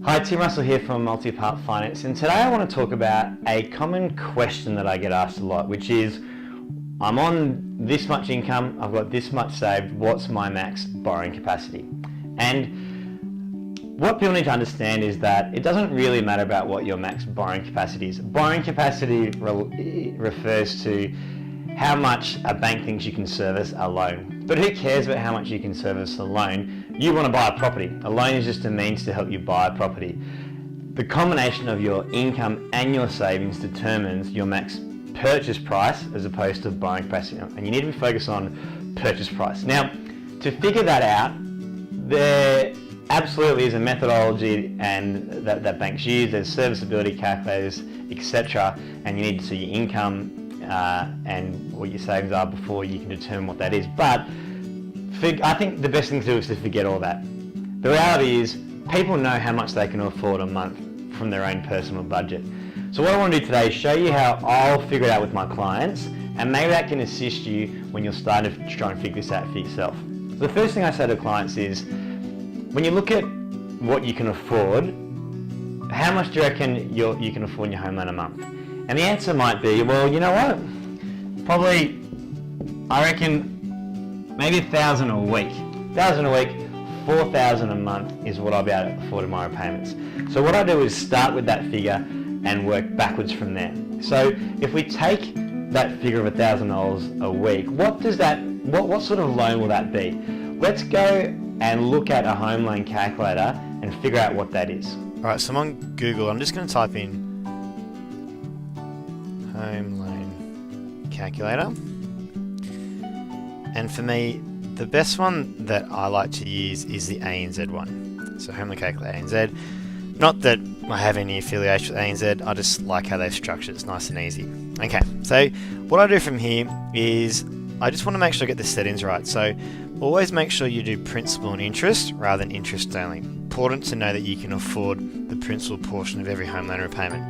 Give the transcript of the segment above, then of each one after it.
Hi, Tim Russell here from Multipart Finance, and today I want to talk about a common question that I get asked a lot, which is, I'm on this much income, I've got this much saved, what's my max borrowing capacity? And what people need to understand is that it doesn't really matter about what your max borrowing capacity is. Borrowing capacity refers to how much a bank thinks you can service a loan. But who cares about how much you can service a loan? You want to buy a property. A loan is just a means to help you buy a property. The combination of your income and your savings determines your max purchase price as opposed to borrowing capacity. And you need to be focused on purchase price. Now, to figure that out, there absolutely is a methodology and that banks use. There's serviceability calculators, etc. And you need to see your income and what your savings are before you can determine what that is. But I think the best thing to do is to forget all that. The reality is people know how much they can afford a month from their own personal budget. So what I want to do today is show you how I'll figure it out with my clients, and maybe that can assist you when you're starting to try and figure this out for yourself. So the first thing I say to clients is, when you look at what you can afford, how much do you reckon you can afford in your home loan a month? And the answer might be, well, you know what? Probably, I reckon, maybe $1,000 a week. $1,000 a week, $4,000 a month is what I'll be able to afford in my repayments. So what I do is start with that figure and work backwards from there. So if we take that figure of $1,000 a week, what sort of loan will that be? Let's go and look at a home loan calculator and figure out what that is. Alright, so I'm on Google. I'm just going to type in home loan calculator, and for me the best one that I like to use is the ANZ one. So home loan calculator ANZ. Not that I have any affiliation with ANZ, I just like how they've structured it. It's nice and easy. Okay, so what I do from here is I just want to make sure I get the settings right. So always make sure you do principal and interest rather than interest only. Important to know that you can afford the principal portion of every home loan repayment.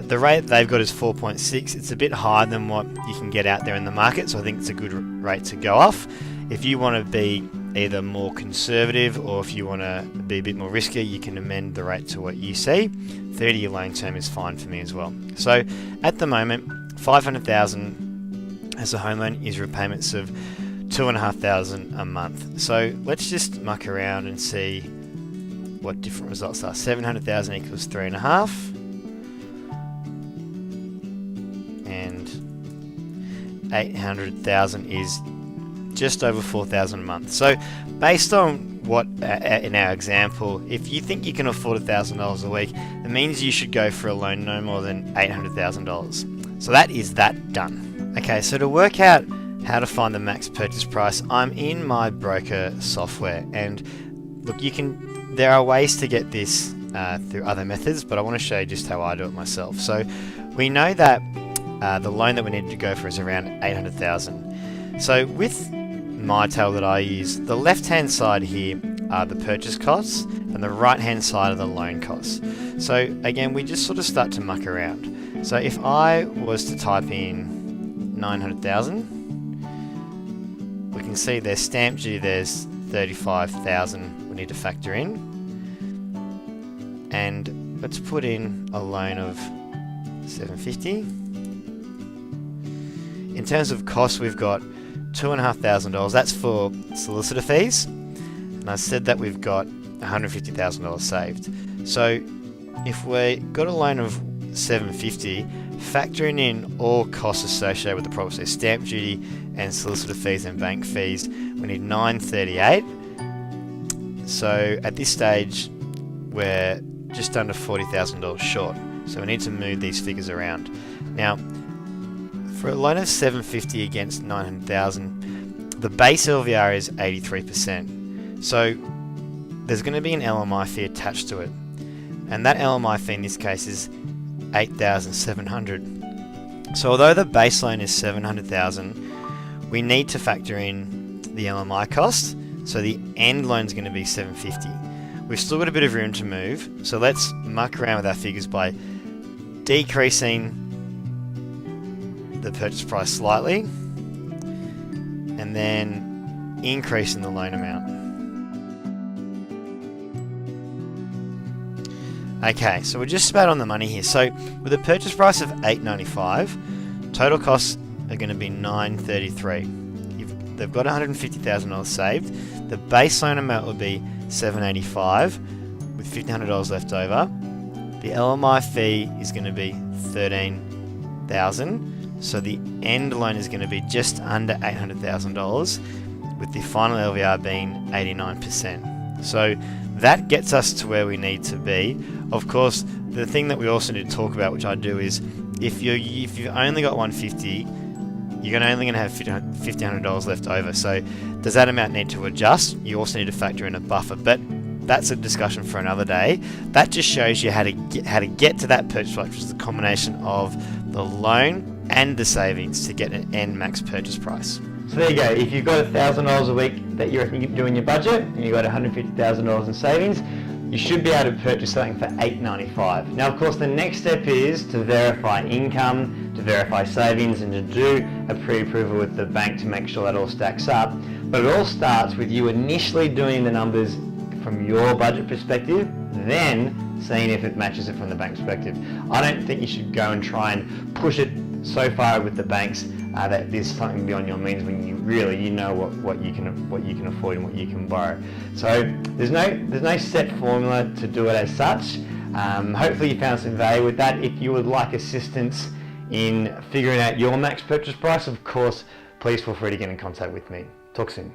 The rate they've got is 4.6. It's a bit higher than what you can get out there in the market, so I think it's a good rate to go off. If you want to be either more conservative or if you want to be a bit more risky, you can amend the rate to what you see. 30-year loan term is fine for me as well. So at the moment, $500,000 as a home loan is repayments of $2,500 a month. So let's just muck around and see what different results are. 700,000 equals 3.5. And 800,000 is just over 4,000 a month. So based on what in our example, if you think you can afford $1,000 a week, it means you should go for a loan no more than $800,000. So that is that done. Okay, so to work out how to find the max purchase price, I'm in my broker software, and look, there are ways to get this through other methods, but I want to show you just how I do it myself. So we know that the loan that we need to go for is around $800,000. So with my table that I use, the left hand side here are the purchase costs and the right hand side are the loan costs. So again, we just sort of start to muck around. So if I was to type in 900,000, we can see there's stamp duty, there's 35,000 we need to factor in, and let's put in a loan of 750. In terms of costs, we've got $2,500. That's for solicitor fees, and I said that we've got $150,000 saved. So if we got a loan of 750, factoring in all costs associated with the property, so stamp duty and solicitor fees and bank fees, we need $938. So at this stage, we're just under $40,000 short. So we need to move these figures around. Now, for a loan of 750 against 900,000, the base LVR is 83%. So there's going to be an LMI fee attached to it, and that LMI fee in this case is $8,700. So although the base loan is $700,000, we need to factor in the LMI cost. So the end loan is going to be $750. We've still got a bit of room to move, so let's muck around with our figures by decreasing the purchase price slightly and then increasing the loan amount. Okay, so we're just about on the money here. So with a purchase price of $895, total costs are going to be $933. They've got $150,000 saved. The base loan amount will be $785 with $1,500 left over. The LMI fee is going to be $13,000. So the end loan is going to be just under $800,000 with the final LVR being 89%. So that gets us to where we need to be. Of course, the thing that we also need to talk about, which I do, is if you've only got 150, you're only going to have $1,500 left over. So does that amount need to adjust? You also need to factor in a buffer, but that's a discussion for another day. That just shows you how to get to that purchase price, which is the combination of the loan and the savings to get an end max purchase price. So there you go. If you've got $1,000 a week that you're doing your budget and you've got $150,000 in savings, you should be able to purchase something for $895. Now, of course, the next step is to verify income, to verify savings, and to do a pre-approval with the bank to make sure that all stacks up. But it all starts with you initially doing the numbers from your budget perspective, then seeing if it matches it from the bank perspective. I don't think you should go and try and push it so far with the banks that there's something beyond your means when you know what you can afford and what you can borrow. So there's no set formula to do it as such. Hopefully you found some value with that. If you would like assistance in figuring out your max purchase price, of course, please feel free to get in contact with me. Talk soon.